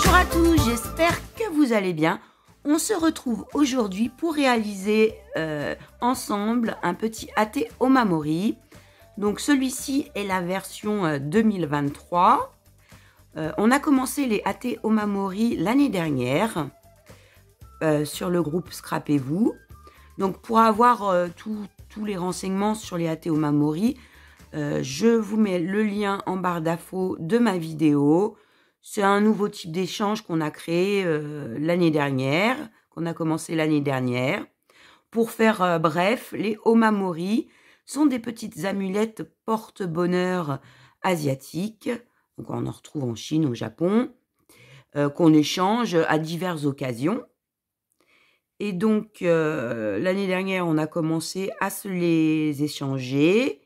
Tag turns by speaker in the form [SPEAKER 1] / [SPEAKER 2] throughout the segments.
[SPEAKER 1] Bonjour à tous, j'espère que vous allez bien. On se retrouve aujourd'hui pour réaliser ensemble un petit athée omamori. Donc celui-ci est la version 2023. On a commencé les athées omamori l'année dernière sur le groupe Scrapez-vous. Donc pour avoir tous les renseignements sur les athées omamori, je vous mets le lien en barre d'infos de ma vidéo. C'est un nouveau type d'échange qu'on a créé l'année dernière, qu'on a commencé l'année dernière. Pour faire bref, les omamori sont des petites amulettes porte-bonheur asiatiques. Donc on en retrouve en Chine, au Japon, qu'on échange à diverses occasions. Et donc l'année dernière, on a commencé à se les échanger.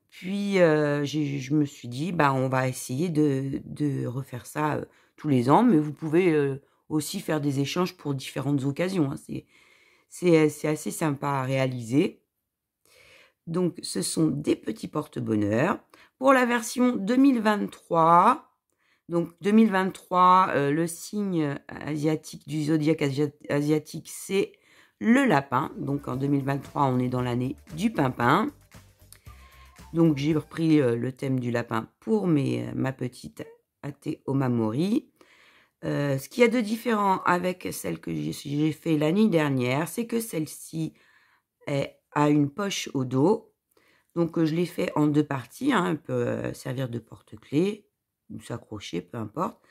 [SPEAKER 1] Puis, je me suis dit, bah, on va essayer de refaire ça tous les ans, mais vous pouvez aussi faire des échanges pour différentes occasions. Hein. C'est assez sympa à réaliser. Donc, ce sont des petits porte-bonheur. Pour la version 2023, donc 2023, le signe asiatique du zodiaque asiatique, c'est le lapin. Donc, en 2023, on est dans l'année du pimpin. Donc, j'ai repris le thème du lapin pour ma petite athée omamori. Ce qu'il y a de différent avec celle que j'ai fait l'année dernière, c'est que celle-ci a une poche au dos. Donc, je l'ai fait en deux parties. Hein. Elle peut servir de porte-clés ou s'accrocher, peu importe.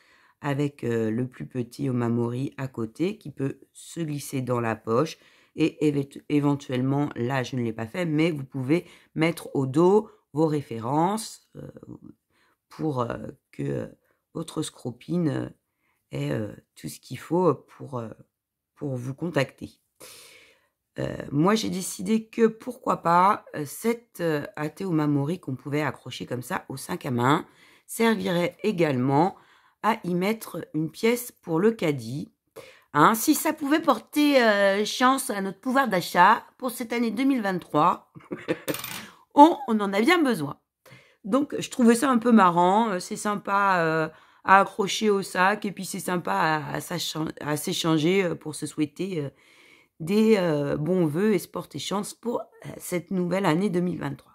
[SPEAKER 1] Avec le plus petit omamori à côté qui peut se glisser dans la poche. Et éventuellement, là, je ne l'ai pas fait, mais vous pouvez mettre au dos vos références pour que votre scropine ait tout ce qu'il faut pour vous contacter. Moi, j'ai décidé que, pourquoi pas, cette athée omamori qu'on pouvait accrocher comme ça au 5 à main servirait également à y mettre une pièce pour le caddie. Hein, si ça pouvait porter chance à notre pouvoir d'achat pour cette année 2023, on en a bien besoin. Donc, je trouvais ça un peu marrant. C'est sympa à accrocher au sac et puis c'est sympa à s'échanger pour se souhaiter des bons vœux et sport et chance pour cette nouvelle année 2023.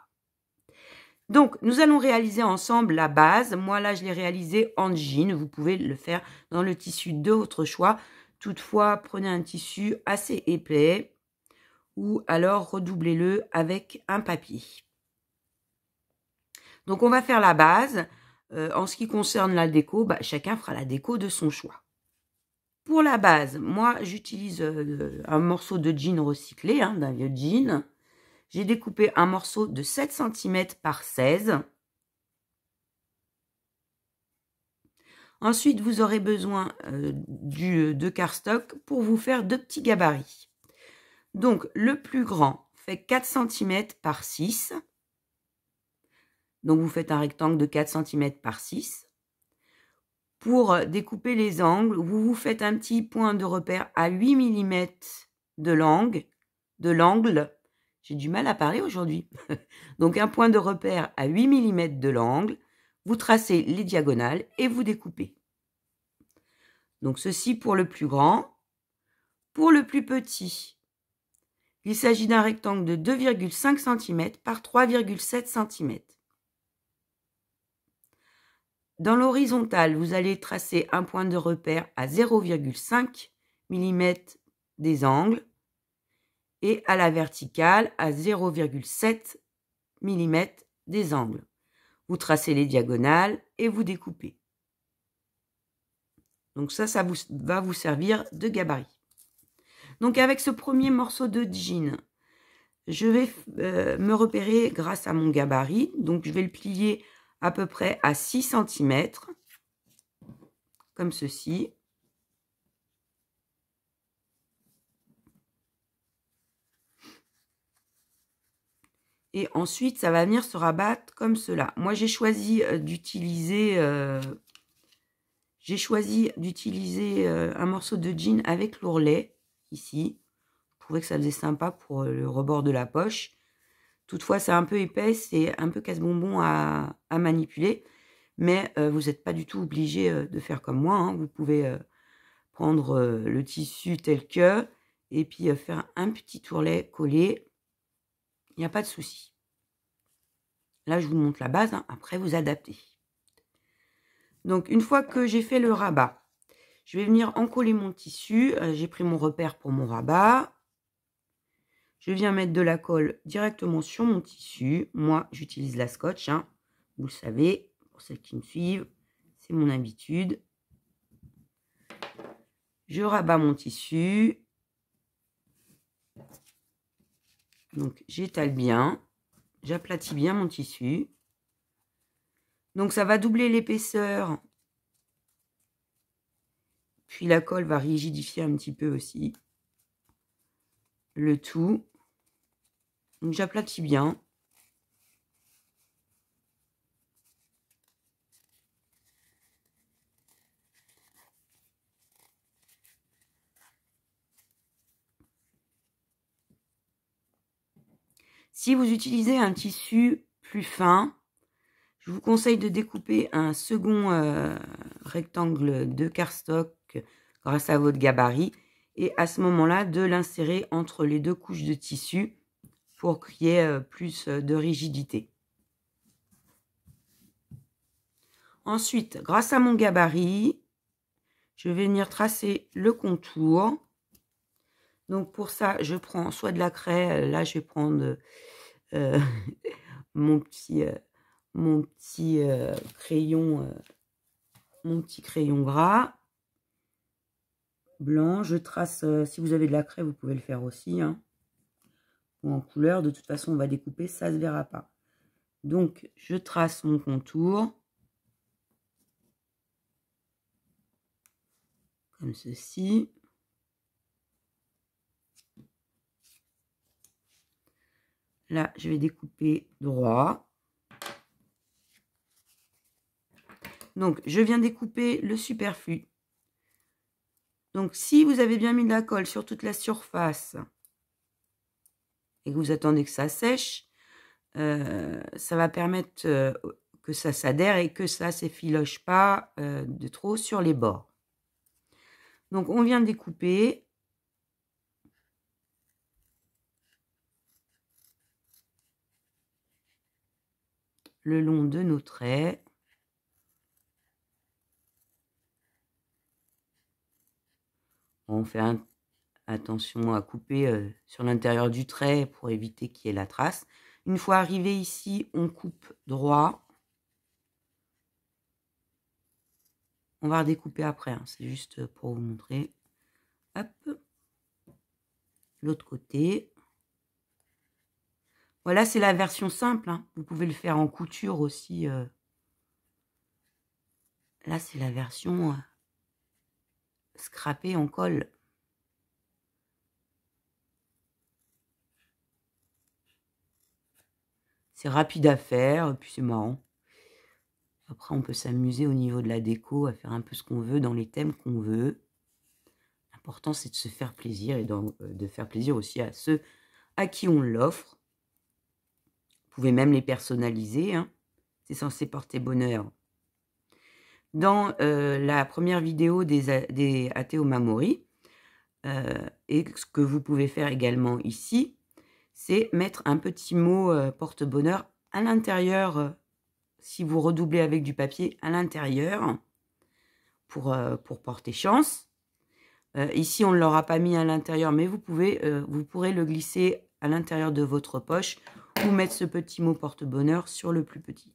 [SPEAKER 1] Donc, nous allons réaliser ensemble la base. Moi, là, je l'ai réalisé en jean. Vous pouvez le faire dans le tissu de votre choix. Toutefois, prenez un tissu assez épais ou alors redoublez-le avec un papier. Donc, on va faire la base. En ce qui concerne la déco, bah, chacun fera la déco de son choix. Pour la base, moi, j'utilise un morceau de jean recyclé, hein, d'un vieux jean. J'ai découpé un morceau de 7 cm par 16. Ensuite, vous aurez besoin de cardstock pour vous faire deux petits gabarits. Donc, le plus grand fait 4 cm par 6. Donc, vous faites un rectangle de 4 cm par 6. Pour découper les angles, vous vous faites un petit point de repère à 8 mm de l'angle. J'ai du mal à parler aujourd'hui. Donc, un point de repère à 8 mm de l'angle. Vous tracez les diagonales et vous découpez. Donc, ceci pour le plus grand. Pour le plus petit, il s'agit d'un rectangle de 2,5 cm par 3,7 cm. Dans l'horizontale, vous allez tracer un point de repère à 0,5 mm des angles et à la verticale à 0,7 mm des angles. Vous tracez les diagonales et vous découpez. Donc ça va vous servir de gabarit. Donc avec ce premier morceau de jean, je vais me repérer grâce à mon gabarit. Donc je vais le plier à peu près à 6 cm, comme ceci. Et ensuite, ça va venir se rabattre comme cela. Moi, j'ai choisi d'utiliser un morceau de jean avec l'ourlet, ici. Je trouvais que ça faisait sympa pour le rebord de la poche. Toutefois, c'est un peu épais, c'est un peu casse-bonbon à manipuler. Mais vous n'êtes pas du tout obligé de faire comme moi, hein. Vous pouvez prendre le tissu tel que, et puis faire un petit tourlet collé. Il n'y a pas de souci. Là, je vous montre la base, hein. Après vous adaptez. Donc, une fois que j'ai fait le rabat, je vais venir encoller mon tissu. J'ai pris mon repère pour mon rabat. Je viens mettre de la colle directement sur mon tissu. Moi, j'utilise la scotch, hein. Vous le savez, pour celles qui me suivent, c'est mon habitude. Je rabats mon tissu. Donc, j'étale bien. J'aplatis bien mon tissu. Donc, ça va doubler l'épaisseur. Puis, la colle va rigidifier un petit peu aussi le tout. Donc, j'aplatis bien. Si vous utilisez un tissu plus fin, je vous conseille de découper un second rectangle de cardstock grâce à votre gabarit et à ce moment-là de l'insérer entre les deux couches de tissu pour qu'il y ait plus de rigidité. Ensuite, grâce à mon gabarit, je vais venir tracer le contour. Donc pour ça, je prends soit de la craie, là je vais prendre mon petit crayon gras blanc. Je trace, si vous avez de la craie, vous pouvez le faire aussi, hein, ou en couleur. De toute façon, on va découper, ça se verra pas. Donc, je trace mon contour comme ceci. Là, je vais découper droit. Donc, je viens découper le superflu. Donc, si vous avez bien mis de la colle sur toute la surface et que vous attendez que ça sèche, ça va permettre que ça s'adhère et que ça ne s'effiloche pas de trop sur les bords. Donc, on vient découper. Le long de nos traits. On fait attention à couper sur l'intérieur du trait pour éviter qu'il y ait la trace. Une fois arrivé ici, on coupe droit. On va redécouper après, hein. C'est juste pour vous montrer. Hop. L'autre côté. Voilà, c'est la version simple, hein. Vous pouvez le faire en couture aussi. Là, c'est la version scrapée en colle. C'est rapide à faire, puis c'est marrant. Après, on peut s'amuser au niveau de la déco, à faire un peu ce qu'on veut, dans les thèmes qu'on veut. L'important, c'est de se faire plaisir et de faire plaisir aussi à ceux à qui on l'offre. Vous pouvez même les personnaliser, hein. C'est censé porter bonheur. Dans la première vidéo des Ate Omamori, et ce que vous pouvez faire également ici, c'est mettre un petit mot porte-bonheur à l'intérieur, si vous redoublez avec du papier, à l'intérieur, pour porter chance. Ici, on ne l'aura pas mis à l'intérieur, mais vous pourrez le glisser à l'intérieur de votre poche ou mettre ce petit mot porte-bonheur sur le plus petit.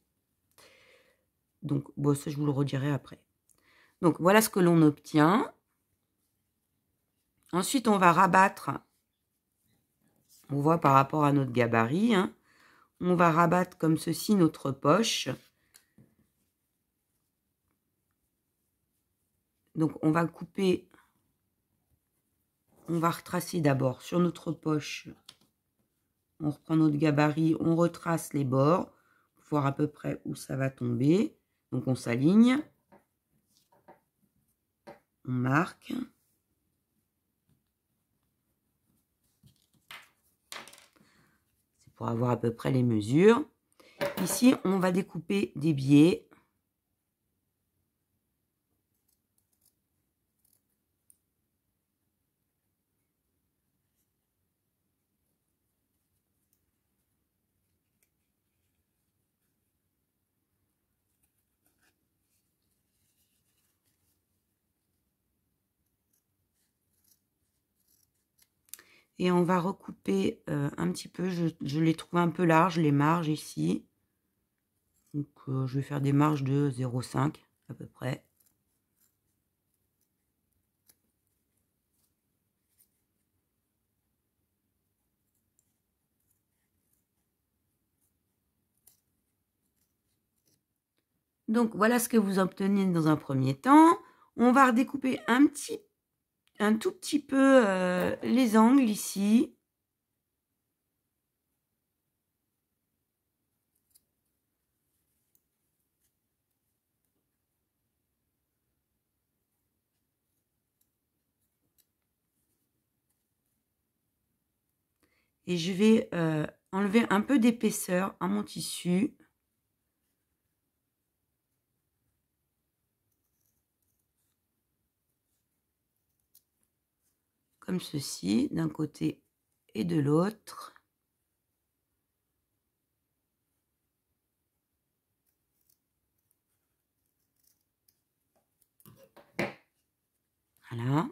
[SPEAKER 1] Donc, bon, ça, je vous le redirai après. Donc, voilà ce que l'on obtient. Ensuite, on va rabattre. On voit par rapport à notre gabarit, hein. On va rabattre comme ceci notre poche. Donc, on va couper. On va retracer d'abord sur notre poche. On reprend notre gabarit, on retrace les bords pour voir à peu près où ça va tomber. Donc, on s'aligne. On marque. C'est pour avoir à peu près les mesures. Ici, on va découper des biais. Et on va recouper un petit peu. Je les trouve un peu larges, les marges ici. Donc je vais faire des marges de 0,5 à peu près. Donc voilà ce que vous obtenez dans un premier temps. On va redécouper un tout petit peu les angles ici. Et je vais enlever un peu d'épaisseur à mon tissu. Comme ceci, d'un côté et de l'autre. Voilà.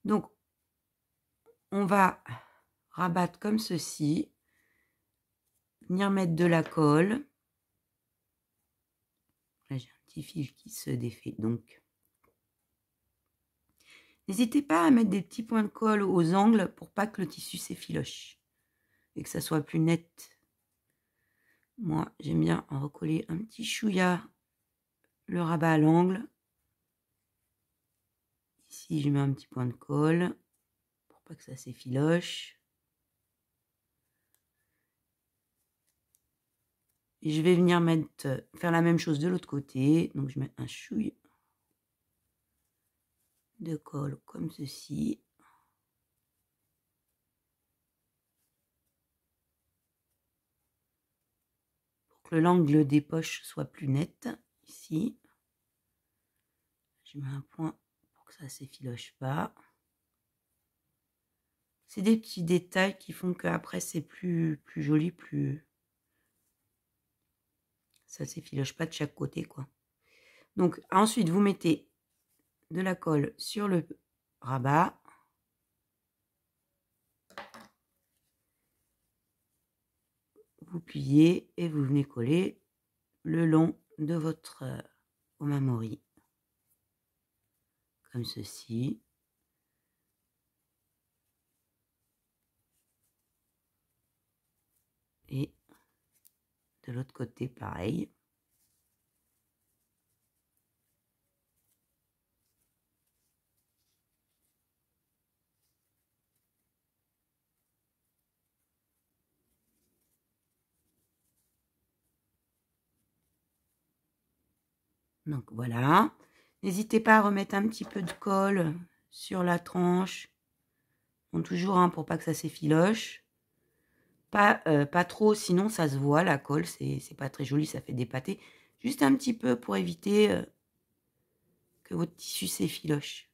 [SPEAKER 1] Donc, on va rabattre comme ceci. Venir mettre de la colle. Là, j'ai un petit fil qui se défait, donc. N'hésitez pas à mettre des petits points de colle aux angles pour pas que le tissu s'effiloche et que ça soit plus net. Moi, j'aime bien en recoller un petit chouïa le rabat à l'angle. Ici, je mets un petit point de colle pour pas que ça s'effiloche. Et je vais venir faire la même chose de l'autre côté. Donc, je mets un chouïa de colle comme ceci. Pour que l'angle des poches soit plus net. Ici. Je mets un point pour que ça ne s'effiloche pas. C'est des petits détails qui font qu'après c'est plus joli, ça s'effiloche pas de chaque côté, quoi. Donc ensuite vous mettez de la colle sur le rabat. Vous pliez et vous venez coller le long de votre omamori. Comme ceci. Et de l'autre côté, pareil. Donc voilà. N'hésitez pas à remettre un petit peu de colle sur la tranche. Bon, toujours hein, pour pas que ça s'effiloche. Pas trop, sinon ça se voit, la colle, c'est pas très joli, ça fait des pâtés. Juste un petit peu pour éviter que votre tissu s'effiloche.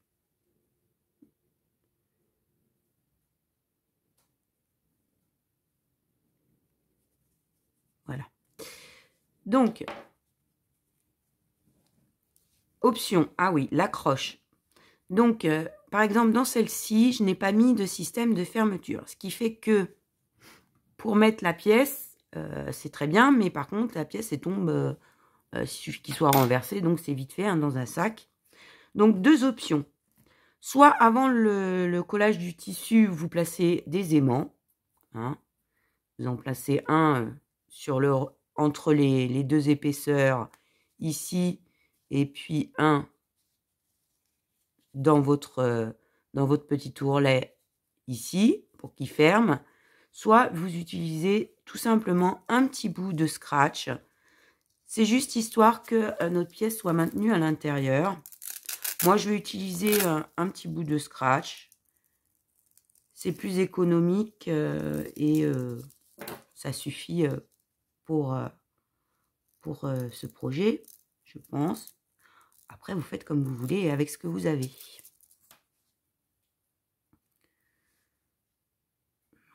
[SPEAKER 1] Voilà. Donc, option, ah oui, l'accroche. Donc, par exemple, dans celle-ci, je n'ai pas mis de système de fermeture. Ce qui fait que pour mettre la pièce, c'est très bien, mais par contre, la pièce, elle tombe, il suffit qu'il soit renversé, donc c'est vite fait hein, dans un sac. Donc, deux options. Soit avant le collage du tissu, vous placez des aimants. Hein. Vous en placez un entre les deux épaisseurs ici, et puis un dans votre petit ourlet ici, pour qu'il ferme. Soit vous utilisez tout simplement un petit bout de scratch. C'est juste histoire que notre pièce soit maintenue à l'intérieur. Moi, je vais utiliser un petit bout de scratch. C'est plus économique et ça suffit pour ce projet, je pense. Après, vous faites comme vous voulez avec ce que vous avez.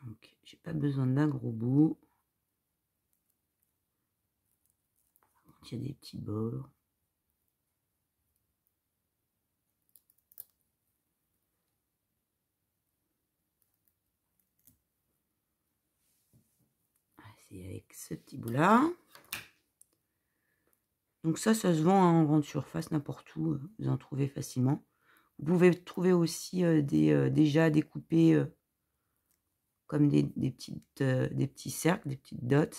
[SPEAKER 1] Donc, j'ai pas besoin d'un gros bout. Il y a des petits bords. c'est avec ce petit bout là. Donc ça se vend en grande surface n'importe où, vous en trouvez facilement. Vous pouvez trouver aussi déjà découpés comme des petits cercles, des petites dots.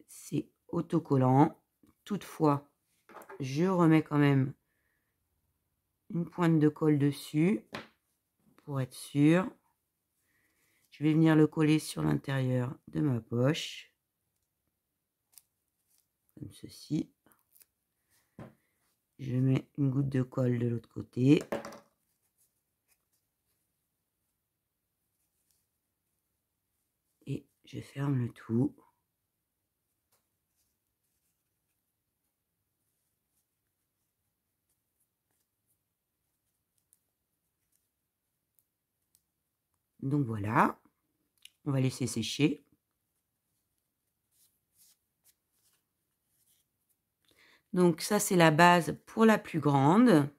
[SPEAKER 1] C'est autocollant. Toutefois, je remets quand même une pointe de colle dessus pour être sûr. Je vais venir le coller sur l'intérieur de ma poche, comme ceci. Je mets une goutte de colle de l'autre côté. Et je ferme le tout. Donc voilà, on va laisser sécher. Donc ça, c'est la base pour la plus grande.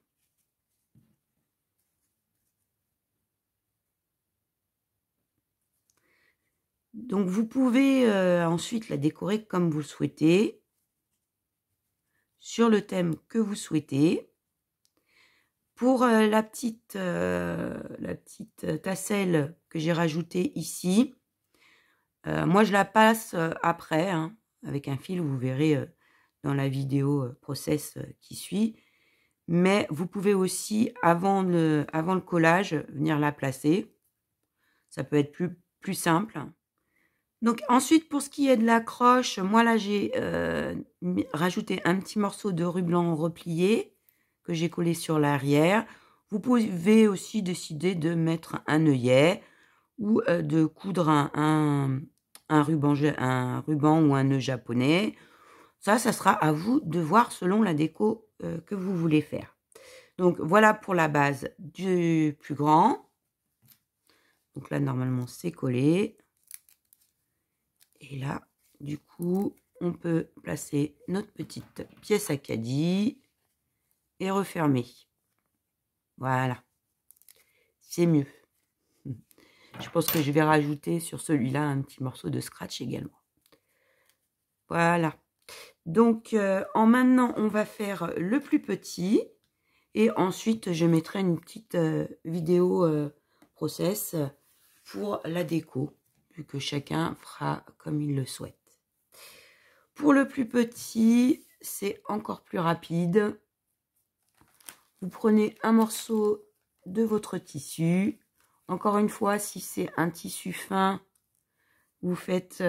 [SPEAKER 1] Donc vous pouvez ensuite la décorer comme vous le souhaitez, sur le thème que vous souhaitez. Pour la petite tasselle que j'ai rajoutée ici, moi je la passe après, hein, avec un fil, vous verrez dans la vidéo process qui suit. Mais vous pouvez aussi, avant le collage, venir la placer. Ça peut être plus simple. Donc ensuite, pour ce qui est de l'accroche, moi là j'ai rajouté un petit morceau de ruban replié que j'ai collé sur l'arrière. Vous pouvez aussi décider de mettre un œillet ou de coudre un ruban ou un nœud japonais. Ça sera à vous de voir selon la déco que vous voulez faire. Donc voilà pour la base du plus grand. Donc là normalement c'est collé. Et là, du coup, on peut placer notre petite pièce à caddie et refermer. Voilà. C'est mieux. Je pense que je vais rajouter sur celui-là un petit morceau de scratch également. Voilà. Donc, maintenant, on va faire le plus petit. Et ensuite, je mettrai une petite vidéo process pour la déco, vu que chacun fera comme il le souhaite. Pour le plus petit, c'est encore plus rapide. Vous prenez un morceau de votre tissu. Encore une fois, si c'est un tissu fin, vous faites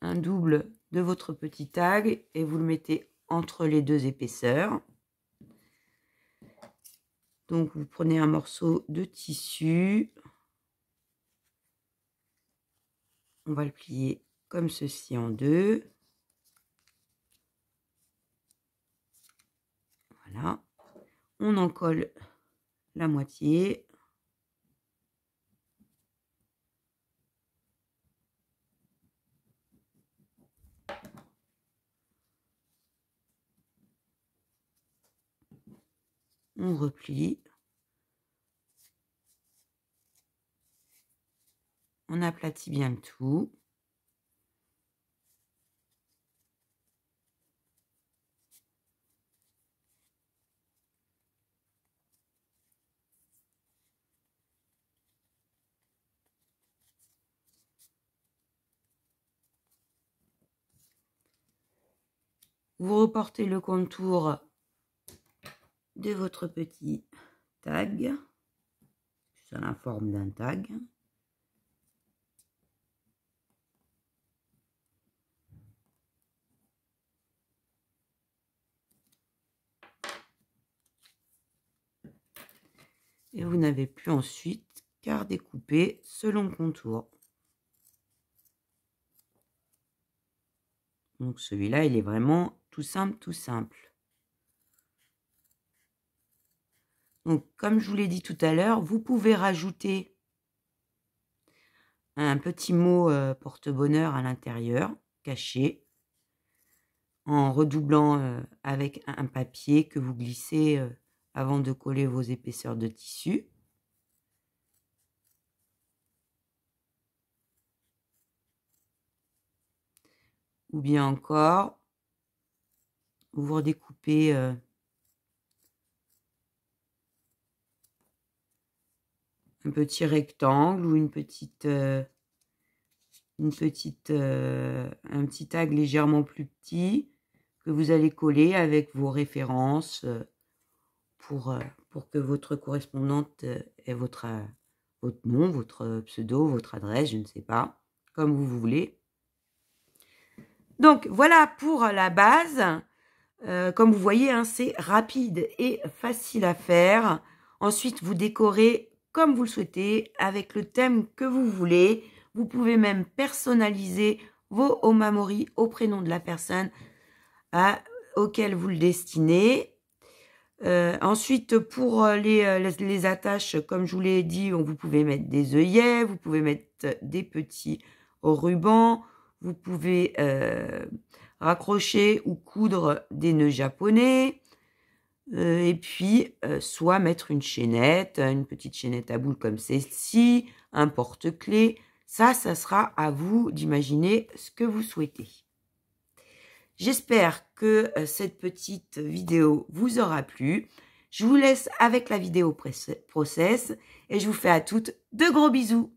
[SPEAKER 1] un double de votre petit tag et vous le mettez entre les deux épaisseurs. Donc, vous prenez un morceau de tissu. On va le plier comme ceci en deux. Voilà. On en colle la moitié. On replie. On aplatit bien le tout. Vous reportez le contour de votre petit tag. Ça a la forme d'un tag. Et vous n'avez plus ensuite qu'à découper selon le contour. Donc celui-là, il est vraiment tout simple, tout simple. Donc comme je vous l'ai dit tout à l'heure, vous pouvez rajouter un petit mot porte-bonheur à l'intérieur, caché, en redoublant avec un papier que vous glissez avant de coller vos épaisseurs de tissu. ou bien encore, vous redécoupez un petit rectangle ou un petit tag légèrement plus petit que vous allez coller avec vos références pour que votre correspondante ait votre nom, votre pseudo, votre adresse, je ne sais pas, comme vous voulez. Donc voilà pour la base. Comme vous voyez, hein, c'est rapide et facile à faire. Ensuite, vous décorez comme vous le souhaitez, avec le thème que vous voulez. Vous pouvez même personnaliser vos omamori au prénom de la personne auquel vous le destinez. Ensuite, pour les attaches, comme je vous l'ai dit, vous pouvez mettre des œillets, vous pouvez mettre des petits rubans, vous pouvez raccrocher ou coudre des nœuds japonais, et puis soit mettre une petite chaînette à boules comme celle-ci, un porte-clés. Ça sera à vous d'imaginer ce que vous souhaitez. J'espère que cette petite vidéo vous aura plu. Je vous laisse avec la vidéo process et je vous fais à toutes de gros bisous.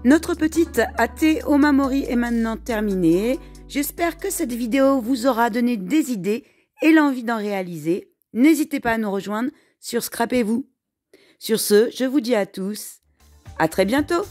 [SPEAKER 1] Notre petite ate omamori est maintenant terminée. J'espère que cette vidéo vous aura donné des idées et l'envie d'en réaliser. N'hésitez pas à nous rejoindre sur Scrapez-vous. Sur ce, je vous dis à tous, à très bientôt!